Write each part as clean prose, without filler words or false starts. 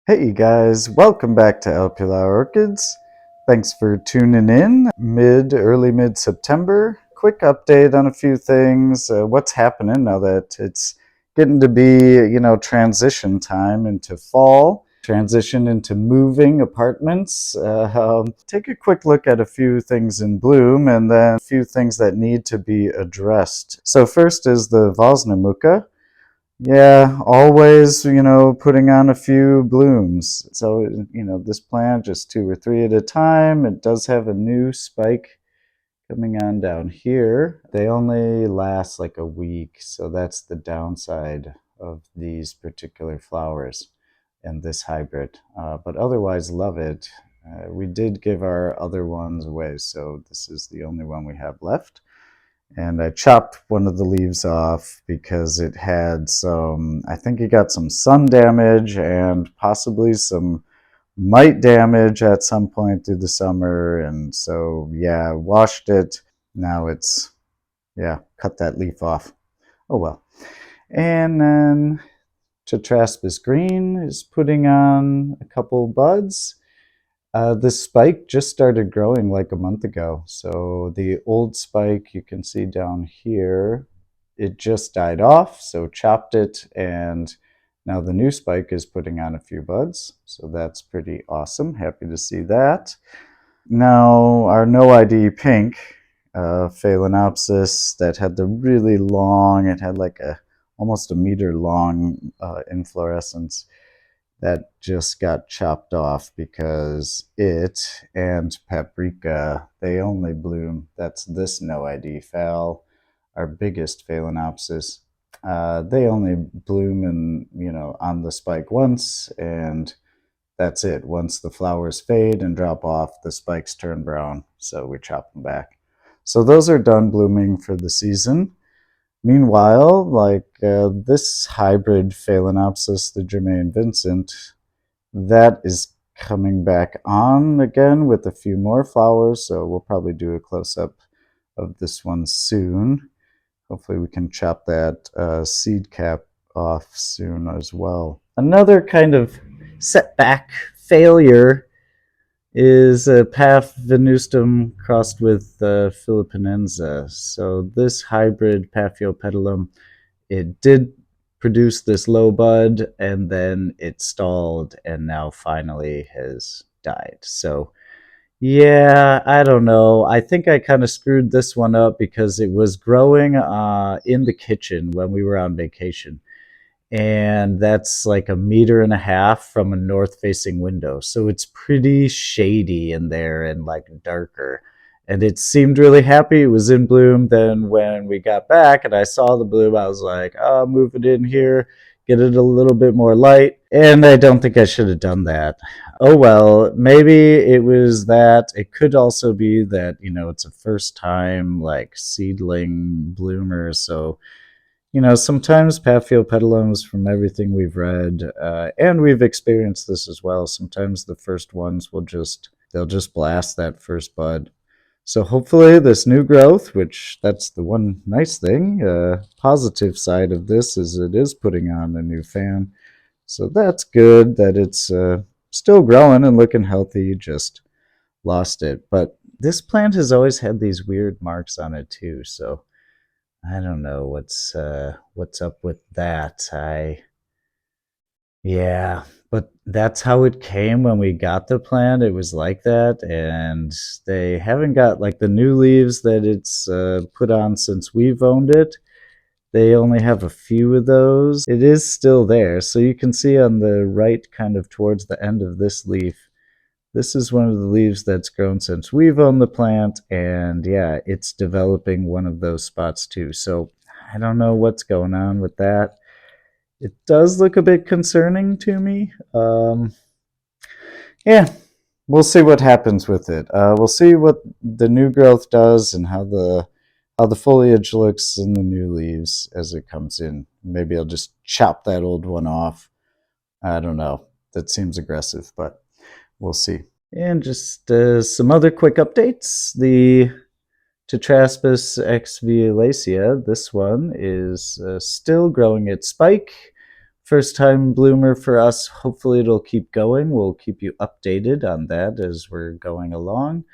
Hey guys, welcome back to Windowsill Orchids. Thanks for tuning in early mid September. Quick update on a few things. What's happening now that it's getting to be, transition time into fall, transition into moving apartments. Take a quick look at a few things in bloom and then a few things that need to be addressed. So first is the Valsnamucca. Yeah, always, putting on a few blooms. So, this plant just two or three at a time. It does have a new spike coming on down here. They only last like a week, so that's the downside of these particular flowers and this hybrid. But otherwise, love it. We did give our other ones away, so this is the only one we have left. And I chopped one of the leaves off because it had I think it got some sun damage and possibly some mite damage at some point through the summer. And so, yeah, washed it. Now it's, yeah, cut that leaf off. Oh well. And then Tetraspis green is putting on a couple buds. This spike just started growing like a month ago. So the old spike you can see down here, it just died off, so chopped it, and now the new spike is putting on a few buds. So that's pretty awesome. Happy to see that. Now our no ID pink, Phalaenopsis, that had the really long, it had like almost a meter long inflorescence that just got chopped off because it and paprika, they only bloom. That's this no ID phal, our biggest Phalaenopsis. They only bloom on the spike once, and that's it. Once the flowers fade and drop off, the spikes turn brown, so we chop them back. So those are done blooming for the season. Meanwhile, this hybrid Phalaenopsis, the Jermaine Vincent, that is coming back on again with a few more flowers, so we'll probably do a close-up of this one soon. Hopefully we can chop that seed cap off soon as well. Another kind of setback failure is Path venustum crossed with Philippinense. So this hybrid Paphiopedilum, it did produce this low bud, and then it stalled, and now finally has died. So yeah, I don't know. I think I kind of screwed this one up because it was growing in the kitchen when we were on vacation, and that's like 1.5 meters from a north facing window, so it's pretty shady in there and like darker, and it seemed really happy. It was in bloom. Then when we got back and I saw the bloom, I was like, oh, move it in here, get it a little bit more light, and I don't think I should have done that. Oh well, maybe it was that. It could also be that it's a first time like seedling bloomer, so sometimes Paphiopedilums, from everything we've read, and we've experienced this as well, sometimes the first ones they'll just blast that first bud. So hopefully this new growth, which that's the one nice thing, positive side of this is it is putting on a new fan. So that's good that it's still growing and looking healthy, just lost it. But this plant has always had these weird marks on it too, so I don't know what's up with that. Yeah, but that's how it came when we got the plant. It was like that, and they haven't got like the new leaves that it's put on since we've owned it. They only have a few of those. It is still there, so you can see on the right, kind of towards the end of this leaf, this is one of the leaves that's grown since we've owned the plant, and yeah, it's developing one of those spots too. So I don't know what's going on with that. It does look a bit concerning to me. Yeah, we'll see what happens with it. We'll see what the new growth does and how the foliage looks in the new leaves as it comes in. Maybe I'll just chop that old one off. I don't know. That seems aggressive, but we'll see. And just some other quick updates. The Tetraspis x violacea, this one is still growing its spike. first time bloomer for us. Hopefully it'll keep going. We'll keep you updated on that as we're going along.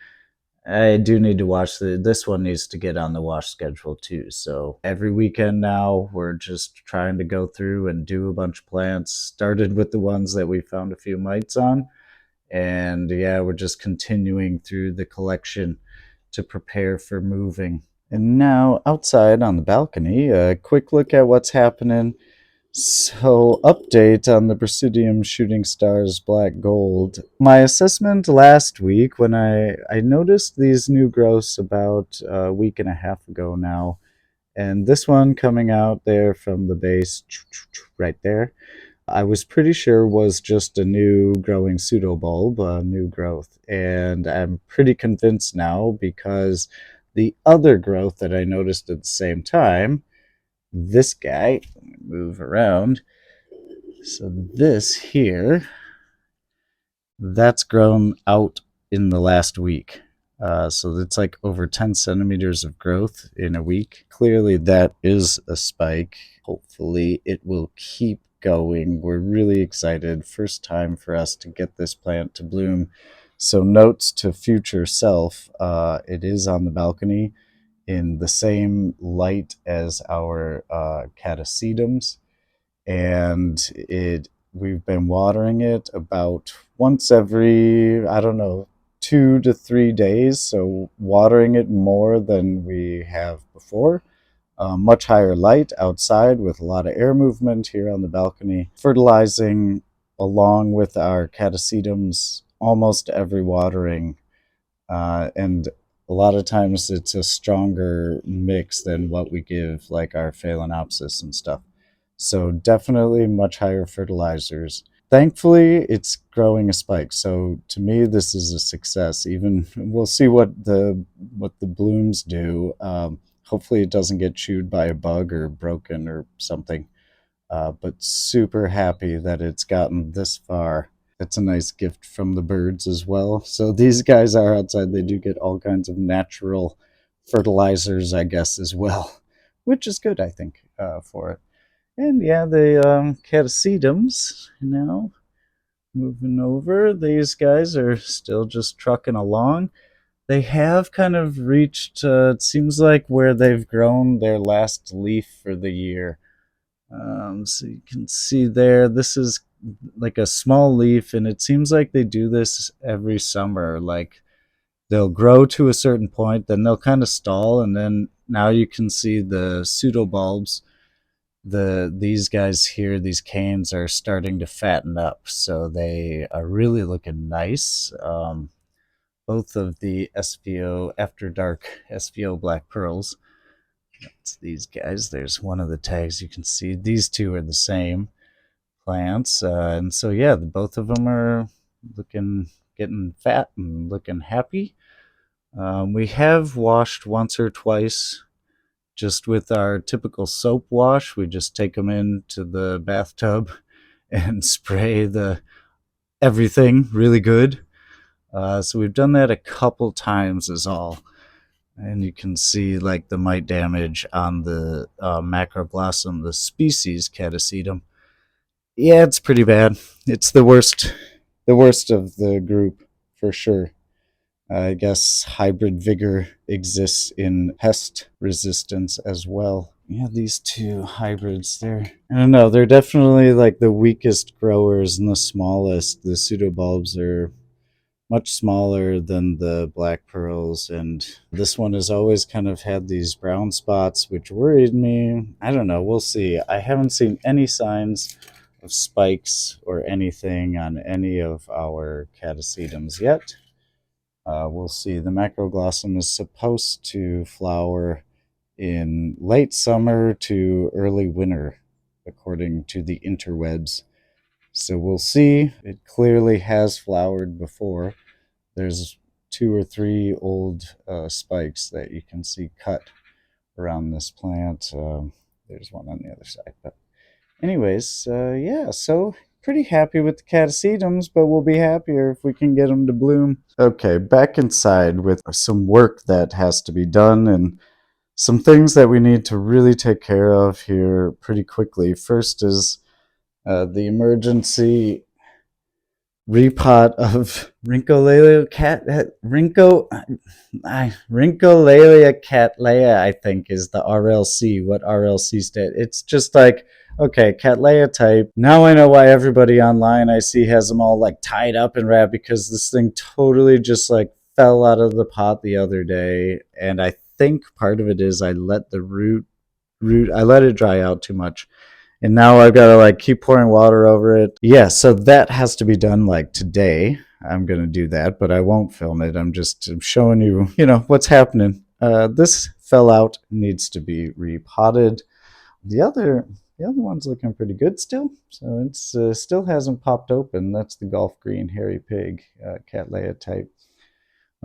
I do need to watch this one needs to get on the wash schedule too. So every weekend now we're just trying to go through and do a bunch of plants. Started with the ones that we found a few mites on. And yeah, we're just continuing through the collection to prepare for moving. And now outside on the balcony, a quick look at what's happening. So, update on the Presidium Shooting Stars Black Gold. My assessment last week, when I noticed these new growths about a week and a half ago now, and this one coming out there from the base, right there, I was pretty sure was just a new growing pseudobulb, a new growth. And I'm pretty convinced now because the other growth that I noticed at the same time, this guy, let me move around. So this here, that's grown out in the last week. So it's like over 10 centimeters of growth in a week. Clearly that is a spike. Hopefully it will keep going. We're really excited. First time for us to get this plant to bloom. So notes to future self, it is on the balcony in the same light as our catasetums, and we've been watering it about once every, I don't know, 2 to 3 days. So watering it more than we have before. Much higher light outside with a lot of air movement here on the balcony. Fertilizing along with our catasetums almost every watering. And a lot of times it's a stronger mix than what we give like our phalaenopsis and stuff. So definitely much higher fertilizers. Thankfully, it's growing a spike. So to me, this is a success. Even we'll see what the blooms do. Hopefully, it doesn't get chewed by a bug or broken or something. But super happy that it's gotten this far. It's a nice gift from the birds as well. So these guys are outside. They do get all kinds of natural fertilizers, I guess, as well, which is good, I think, for it. And yeah, the catasetums, moving over. These guys are still just trucking along. They have kind of reached, it seems like, where they've grown their last leaf for the year. So you can see there, this is like a small leaf, and it seems like they do this every summer. Like they'll grow to a certain point, then they'll kind of stall, and then now you can see the pseudobulbs. These guys here, these canes are starting to fatten up, so they are really looking nice. Both of the SVO After Dark SVO Black Pearls. That's these guys. There's one of the tags. You can see these two are the same plants, and so yeah, both of them are getting fat and looking happy. We have washed once or twice just with our typical soap wash. We just take them into the bathtub and spray the everything really good. So we've done that a couple times is all. And you can see like the mite damage on the macroglossum, the species catasetum. Yeah, it's pretty bad. It's the worst of the group for sure. I guess hybrid vigor exists in pest resistance as well. Yeah, these two hybrids, I don't know, they're definitely like the weakest growers and the smallest. The pseudobulbs are much smaller than the black pearls, and this one has always kind of had these brown spots, which worried me. I don't know, we'll see. I haven't seen any signs of spikes or anything on any of our catasetums yet. We'll see. The macroglossum is supposed to flower in late summer to early winter, according to the interwebs. So we'll see. It clearly has flowered before. There's 2 or 3 old spikes that you can see cut around this plant. There's one on the other side. But anyways, yeah, so pretty happy with the catasetums, but we'll be happier if we can get them to bloom. Okay, back inside with some work that has to be done and some things that we need to really take care of here pretty quickly. First is The emergency repot of Rhyncholalea cattleya, I think, is the RLC. What RLC stand? It's just like, okay, cattleya type. Now I know why everybody online I see has them all like tied up and wrapped, because this thing totally just like fell out of the pot the other day, and I think part of it is I let the root I let it dry out too much, and now I've got to like keep pouring water over it. Yeah, so that has to be done like today. I'm gonna do that, but I won't film it. I'm showing you, what's happening. This fell out, needs to be repotted. The other one's looking pretty good still, so it's still hasn't popped open. That's the Gulf Green Hairy Pig, Cattleya type.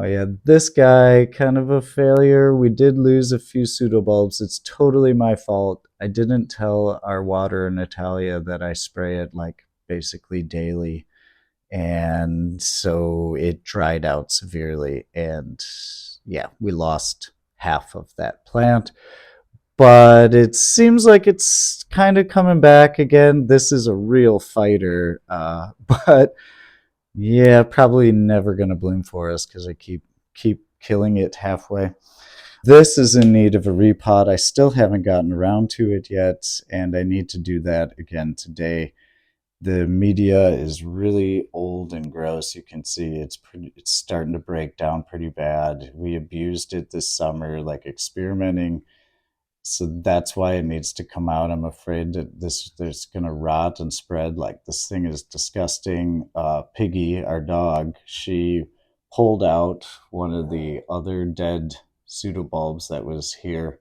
Oh yeah, this guy, kind of a failure. We did lose a few pseudobulbs. It's totally my fault. I didn't tell our water Natalia that I spray it like basically daily. And so it dried out severely. And yeah, we lost half of that plant. But it seems like it's kind of coming back again. This is a real fighter. But yeah, probably never going to bloom for us because I keep killing it halfway. This is in need of a repot. I still haven't gotten around to it yet, and I need to do that again today. The media is really old and gross. You can see it's starting to break down pretty bad. We abused it this summer, like experimenting, so that's why it needs to come out. I'm afraid that there's gonna rot and spread. Like, this thing is disgusting. Piggy, our dog, she pulled out one of the other dead pseudobulbs that was here.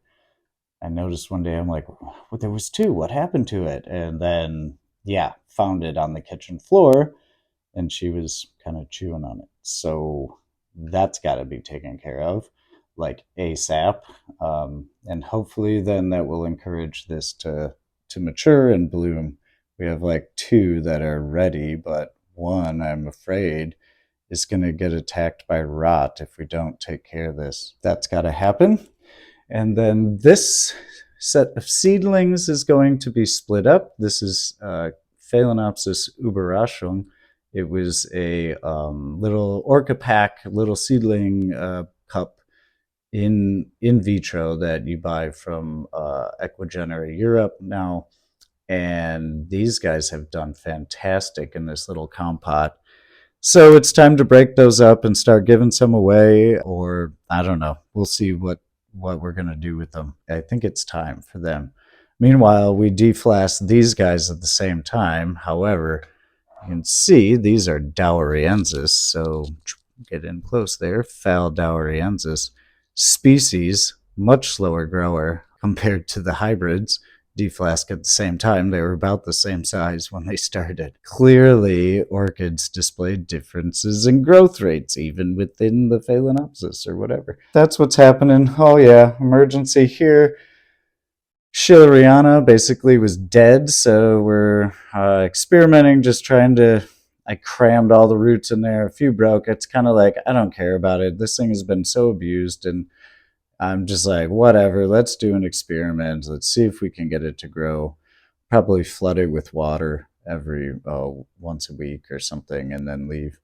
I noticed one day, I'm like, well, there was two. What happened to it? And then, yeah, found it on the kitchen floor, and she was kind of chewing on it. So that's got to be taken care of, like ASAP. And hopefully, then that will encourage this to mature and bloom. We have like two that are ready, but one, I'm afraid, is going to get attacked by rot if we don't take care of this. That's got to happen. And then this set of seedlings is going to be split up. This is Phalaenopsis Überraschung. It was a little orca little seedling cup in vitro that you buy from Equigenery Europe now. And these guys have done fantastic in this little compot. So it's time to break those up and start giving some away, or I don't know. We'll see what we're going to do with them. I think it's time for them. Meanwhile, we deflask these guys at the same time. However, you can see these are Doweriensis, so get in close there. Phal Doweriensis species, much slower grower compared to the hybrids. Deflask at the same time. They were about the same size when they started. Clearly, orchids displayed differences in growth rates, even within the Phalaenopsis or whatever. That's what's happening. Oh yeah, emergency here. Schilleriana basically was dead, so we're experimenting, just trying to. I crammed all the roots in there. A few broke. It's kind of like, I don't care about it. This thing has been so abused, and I'm just like, whatever, let's do an experiment. Let's see if we can get it to grow. Probably flood it with water every once a week or something, and then leave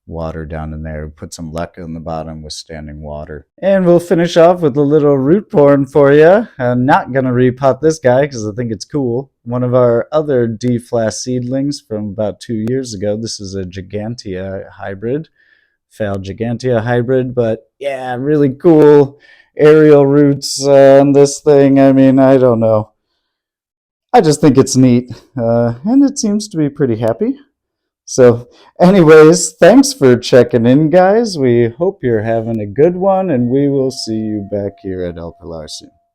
water down in there. Put some leca in the bottom with standing water. And we'll finish off with a little root porn for you. I'm not going to repot this guy because I think it's cool. One of our other deflask seedlings from about 2 years ago. This is a Gigantea hybrid. Phal Gigantea hybrid, but yeah, really cool aerial roots on this thing. I mean, I don't know. I just think it's neat, and it seems to be pretty happy. So, anyways, thanks for checking in, guys. We hope you're having a good one, and we will see you back here at El Pilar soon.